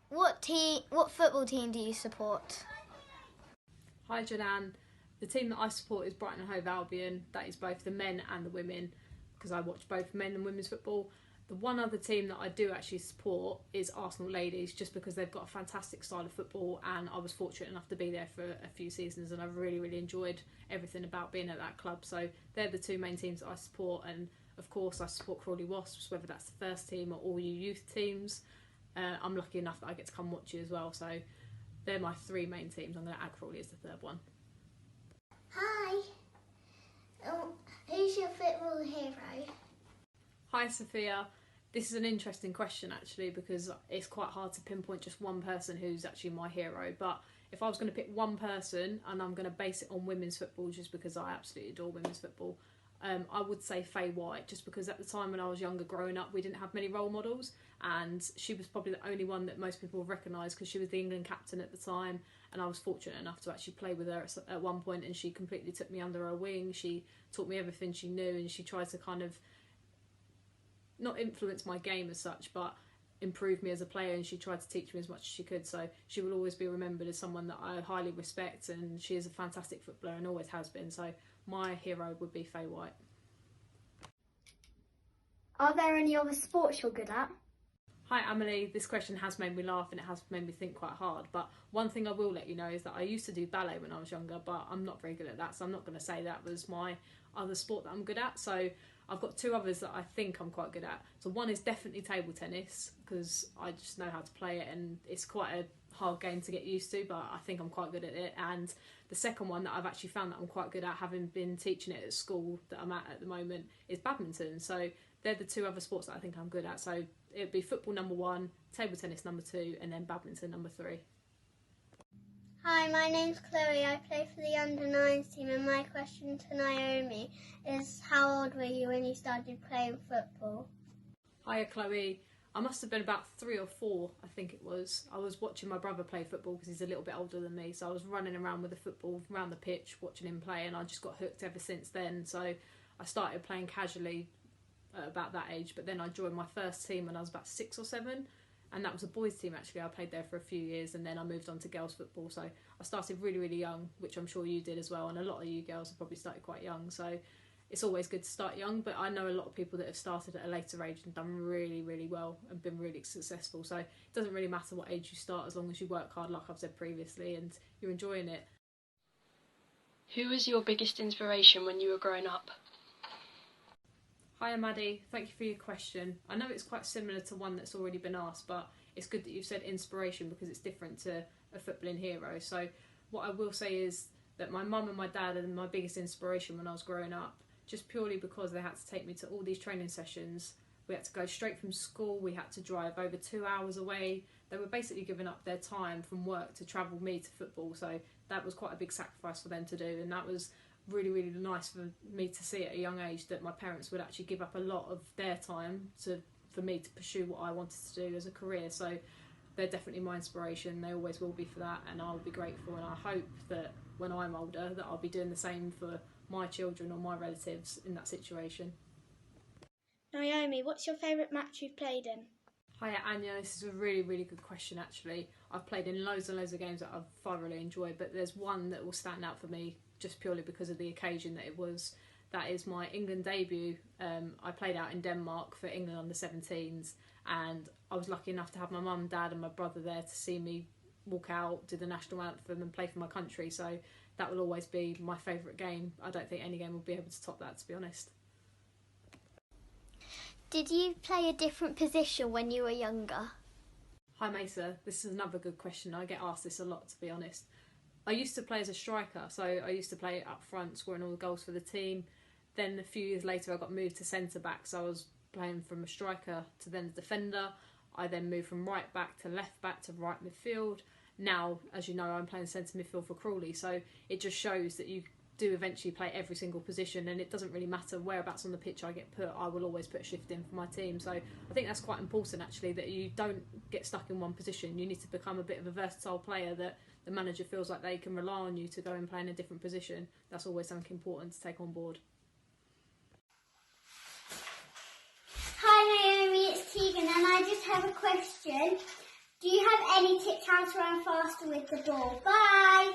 What football team do you support? Hi Janan, the team that I support is Brighton and Hove Albion. That is both the men and the women, because I watch both men and women's football. The one other team that I do actually support is Arsenal Ladies, just because they've got a fantastic style of football, and I was fortunate enough to be there for a few seasons, and I've really enjoyed everything about being at that club. So they're the two main teams that I support, and of course I support Crawley Wasps, whether that's the first team or all you youth teams. I'm lucky enough that I get to come watch you as well, so they're my three main teams. I'm going to add Crawley as the third one. Hi. Who's your football hero? Hi Sophia. This is an interesting question actually, because it's quite hard to pinpoint just one person who's actually my hero, but if I was going to pick one person, and I'm going to base it on women's football just because I absolutely adore women's football, I would say Faye White, just because at the time when I was younger growing up we didn't have many role models, and she was probably the only one that most people recognise because she was the England captain at the time, and I was fortunate enough to actually play with her at one point, and she completely took me under her wing. She taught me everything she knew, and she tried to kind of not influence my game as such, but improve me as a player, and she tried to teach me as much as she could. So she will always be remembered as someone that I highly respect, and she is a fantastic footballer and always has been. So my hero would be Faye White. Are there any other sports you're good at? Hi Amelie, this question has made me laugh and it has made me think quite hard, but one thing I will let you know is that I used to do ballet when I was younger, but I'm not very good at that, so I'm not going to say that was my other sport that I'm good at. So I've got two others that I think I'm quite good at. So one is definitely table tennis, because I just know how to play it, and it's quite a hard game to get used to, but I think I'm quite good at it. And the second one that I've actually found that I'm quite good at, having been teaching it at school that I'm at the moment, is badminton. So they're the two other sports that I think I'm good at. So it'd be football number one, table tennis number two, and then badminton number three. Hi, my name's Chloe. I play for the under-9s team, and my question to Naomi is, how old were you when you started playing football? Hiya Chloe. I must have been about 3 or 4, I think it was. I was watching my brother play football because he's a little bit older than me, so I was running around with the football around the pitch watching him play, and I just got hooked ever since then. So I started playing casually at about that age, but then I joined my first team when I was about 6 or 7, and that was a boys team actually. I played there for a few years, and then I moved on to girls football. So I started really young, which I'm sure you did as well, and a lot of you girls have probably started quite young, so it's always good to start young. But I know a lot of people that have started at a later age and done really well and been really successful. So it doesn't really matter what age you start, as long as you work hard, like I've said previously, and you're enjoying it. Who was your biggest inspiration when you were growing up? Hiya Maddie, thank you for your question. I know it's quite similar to one that's already been asked, but it's good that you've said inspiration because it's different to a footballing hero. So what I will say is that my mum and my dad are my biggest inspiration when I was growing up, just purely because they had to take me to all these training sessions. We had to go straight from school, we had to drive over 2 hours away. They were basically giving up their time from work to travel me to football, so that was quite a big sacrifice for them to do, and that was really nice for me to see at a young age, that my parents would actually give up a lot of their time for me to pursue what I wanted to do as a career. So they're definitely my inspiration. They always will be for that, and I'll be grateful, and I hope that when I'm older that I'll be doing the same for my children or my relatives in that situation. Naomi, what's your favourite match you've played in? Hiya Anya, this is a really good question actually. I've played in loads and loads of games that I've thoroughly enjoyed, but there's one that will stand out for me just purely because of the occasion that it was. That is my England debut. I played out in Denmark for England under 17s, and I was lucky enough to have my mum, dad and my brother there to see me walk out, do the national anthem and play for my country. So that will always be my favourite game. I don't think any game will be able to top that, to be honest. Did you play a different position when you were younger? Hi Mesa, this is another good question. I get asked this a lot, to be honest. I used to play as a striker, so I used to play up front, scoring all the goals for the team. Then a few years later I got moved to centre back, so I was playing from a striker to then a defender. I then moved from right back to left back to right midfield. Now, as you know, I'm playing centre midfield for Crawley, so it just shows that you do eventually play every single position, and it doesn't really matter whereabouts on the pitch I get put, I will always put a shift in for my team. So I think that's quite important actually, that you don't get stuck in one position. You need to become a bit of a versatile player, that the manager feels like they can rely on you to go and play in a different position. That's always something important to take on board. Hi Naomi, it's Tegan, and I just have a question. Do you have any tips how to run faster with the ball? Bye!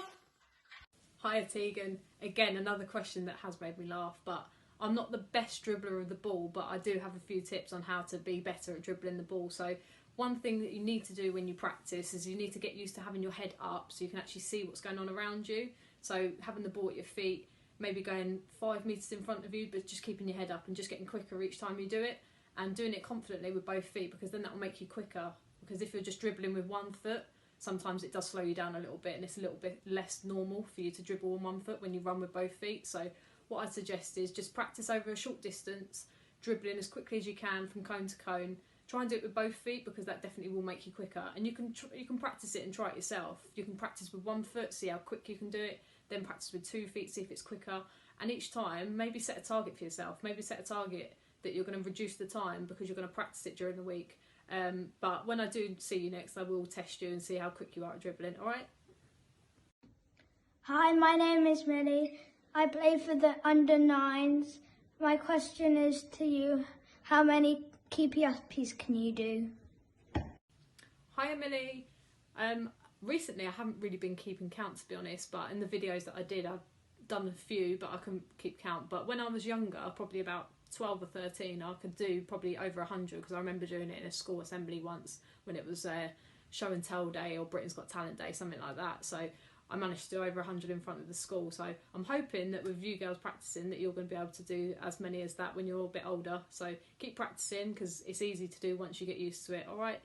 Hi Tegan, again another question that has made me laugh, but I'm not the best dribbler of the ball, but I do have a few tips on how to be better at dribbling the ball. So one thing that you need to do when you practice is you need to get used to having your head up so you can actually see what's going on around you. So having the ball at your feet, maybe going 5 metres in front of you, but just keeping your head up and just getting quicker each time you do it, and doing it confidently with both feet, because then that will make you quicker. Because if you're just dribbling with one foot, sometimes it does slow you down a little bit and it's a little bit less normal for you to dribble on one foot when you run with both feet. So what I'd suggest is just practice over a short distance, dribbling as quickly as you can from cone to cone. Try and do it with both feet, because that definitely will make you quicker. And you can practice it and try it yourself. You can practice with one foot, see how quick you can do it, then practice with 2 feet, see if it's quicker. And each time, maybe set a target for yourself. Maybe set a target that you're going to reduce the time because you're going to practice it during the week. But when I do see you next, I will test you and see how quick you are at dribbling, alright? Hi, my name is Millie. I play for the under-9s. My question is to you, how many keepy-uppies can you do? Hi Emily. Recently I haven't really been keeping count, to be honest, but in the videos that I did, I've done a few, but I couldn't keep count. But when I was younger, probably about 12 or 13, I could do probably over 100, because I remember doing it in a school assembly once when it was Show and Tell Day or Britain's Got Talent Day, something like that. So I managed to do over 100 in front of the school. So I'm hoping that with you girls practicing that you're going to be able to do as many as that when you're a bit older. So keep practicing, because it's easy to do once you get used to it, alright?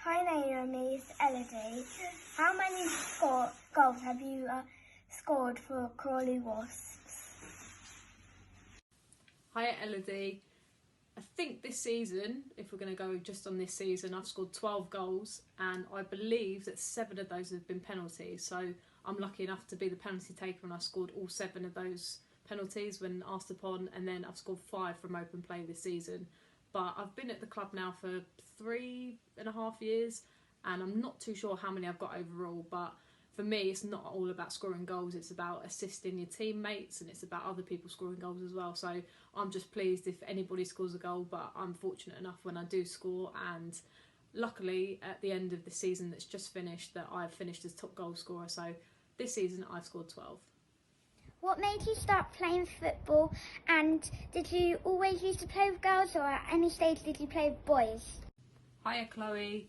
Hi Naomi, it's Elodie. How many goals have you scored for Crawley Wasps? Hi Elodie. I think this season, if we're going to go just on this season, I've scored 12 goals, and I believe that 7 of those have been penalties. So I'm lucky enough to be the penalty taker, and I scored all 7 of those penalties when asked upon, and then I've scored 5 from open play this season. But I've been at the club now for 3.5 years, and I'm not too sure how many I've got overall, but for me it's not all about scoring goals, it's about assisting your teammates, and it's about other people scoring goals as well. So I'm just pleased if anybody scores a goal, but I'm fortunate enough when I do score, and luckily at the end of the season that's just finished, that I've finished as top goal scorer. So this season I've scored 12. What made you start playing football, and did you always used to play with girls, or at any stage did you play with boys? Hiya Chloe.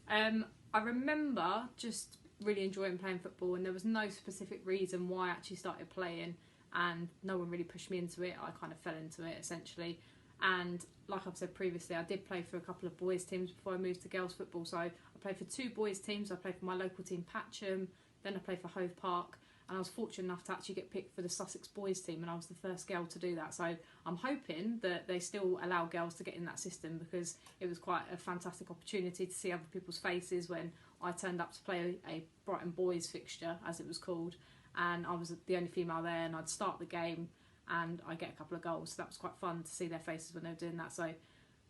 I remember just really enjoying playing football, and there was no specific reason why I actually started playing, and no one really pushed me into it. I kind of fell into it essentially, and like I've said previously, I did play for a couple of boys teams before I moved to girls football. So I played for 2 boys teams. I played for my local team Patcham, then I played for Hove Park, and I was fortunate enough to actually get picked for the Sussex boys team, and I was the first girl to do that. So I'm hoping that they still allow girls to get in that system, because it was quite a fantastic opportunity to see other people's faces when I turned up to play a Brighton boys fixture, as it was called, and I was the only female there, and I'd start the game and I get a couple of goals. So that was quite fun to see their faces when they were doing that. So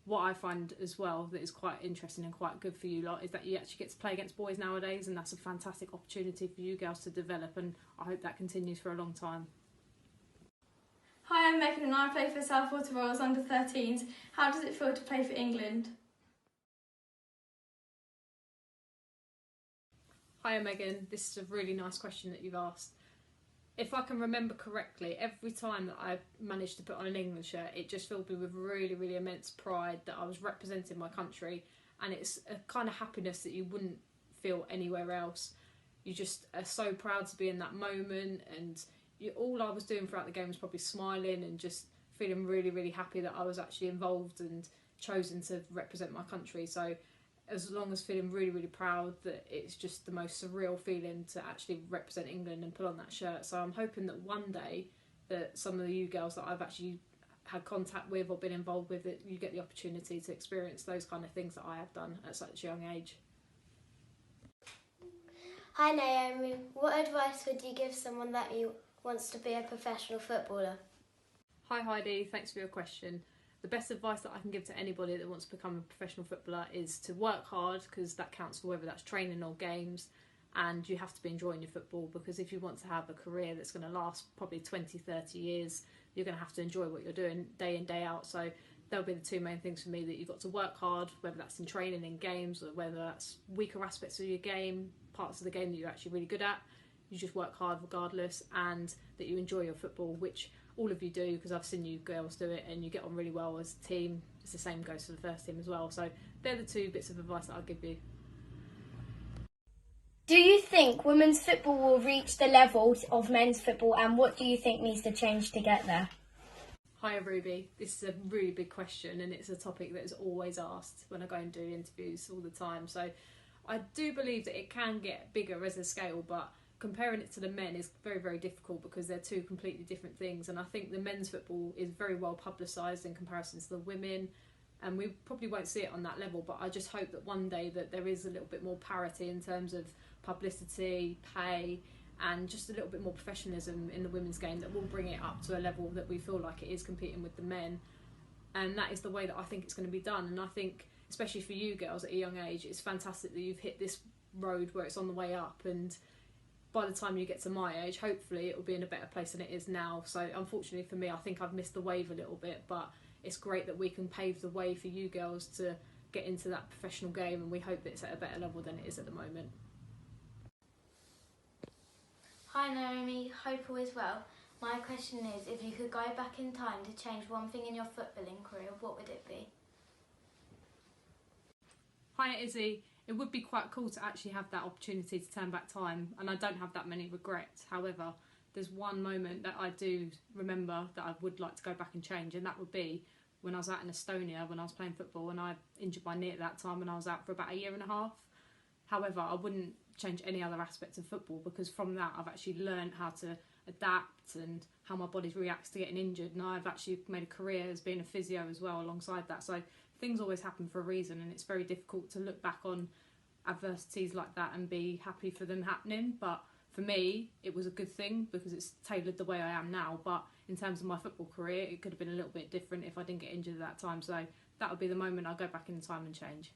what I find as well that is quite interesting and quite good for you lot is that you actually get to play against boys nowadays, and that's a fantastic opportunity for you girls to develop, and I hope that continues for a long time. Hi, I'm Megan and I play for Southwater Royals under 13s. How does it feel to play for England? Hiya Megan, this is a really nice question that you've asked. If I can remember correctly, every time that I managed to put on an England shirt, it just filled me with really, really immense pride that I was representing my country, and it's a kind of happiness that you wouldn't feel anywhere else. You just are so proud to be in that moment, and all I was doing throughout the game was probably smiling and just feeling really, really happy that I was actually involved and chosen to represent my country. So as long as feeling really, really proud, that it's just the most surreal feeling to actually represent England and put on that shirt. So I'm hoping that one day that some of you girls that I've actually had contact with or been involved with, that you get the opportunity to experience those kind of things that I have done at such a young age. Hi Naomi, what advice would you give someone that wants to be a professional footballer? Hi Heidi, thanks for your question. The best advice that I can give to anybody that wants to become a professional footballer is to work hard, because that counts for whether that's training or games, and you have to be enjoying your football, because if you want to have a career that's going to last probably 20-30 years, you're going to have to enjoy what you're doing day in, day out. So They'll be the two main things for me, that you've got to work hard, whether that's in training, in games, or whether that's weaker aspects of your game, parts of the game that you're actually really good at. You just work hard regardless, and that you enjoy your football, which all of you do, because I've seen you girls do it and you get on really well as a team. It's the same goes for the first team as well. So they're the two bits of advice that I'll give you. Do you think women's football will reach the level of men's football, and what do you think needs to change to get there? Hi Ruby, this is a really big question, and it's a topic that is always asked when I go and do interviews all the time. So I do believe that it can get bigger as a scale, but comparing it to the men is very, very difficult because they're two completely different things. And I think the men's football is very well publicised in comparison to the women, and we probably won't see it on that level, but I just hope that one day that there is a little bit more parity in terms of publicity, pay, and just a little bit more professionalism in the women's game that will bring it up to a level that we feel like it is competing with the men. And that is the way that I think it's going to be done. And I think, especially for you girls at a young age, it's fantastic that you've hit this road where it's on the way up, and by the time you get to my age, hopefully it will be in a better place than it is now. So unfortunately for me, I think I've missed the wave a little bit, but it's great that we can pave the way for you girls to get into that professional game, and we hope that it's at a better level than it is at the moment. Hi Naomi, hope all is well. My question is, if you could go back in time to change one thing in your footballing career, what would it be? Hi Izzy, it would be quite cool to actually have that opportunity to turn back time, and I don't have that many regrets. However, there's one moment that I do remember that I would like to go back and change, and that would be when I was out in Estonia when I was playing football, and I injured my knee at that time and I was out for about 1.5 years. However, I wouldn't change any other aspects of football, because from that I've actually learned how to adapt and how my body reacts to getting injured, and I've actually made a career as being a physio as well alongside that. So things always happen for a reason, and it's very difficult to look back on adversities like that and be happy for them happening. But for me, it was a good thing because it's tailored the way I am now. But in terms of my football career, it could have been a little bit different if I didn't get injured at that time. So that would be the moment I'll go back in time and change.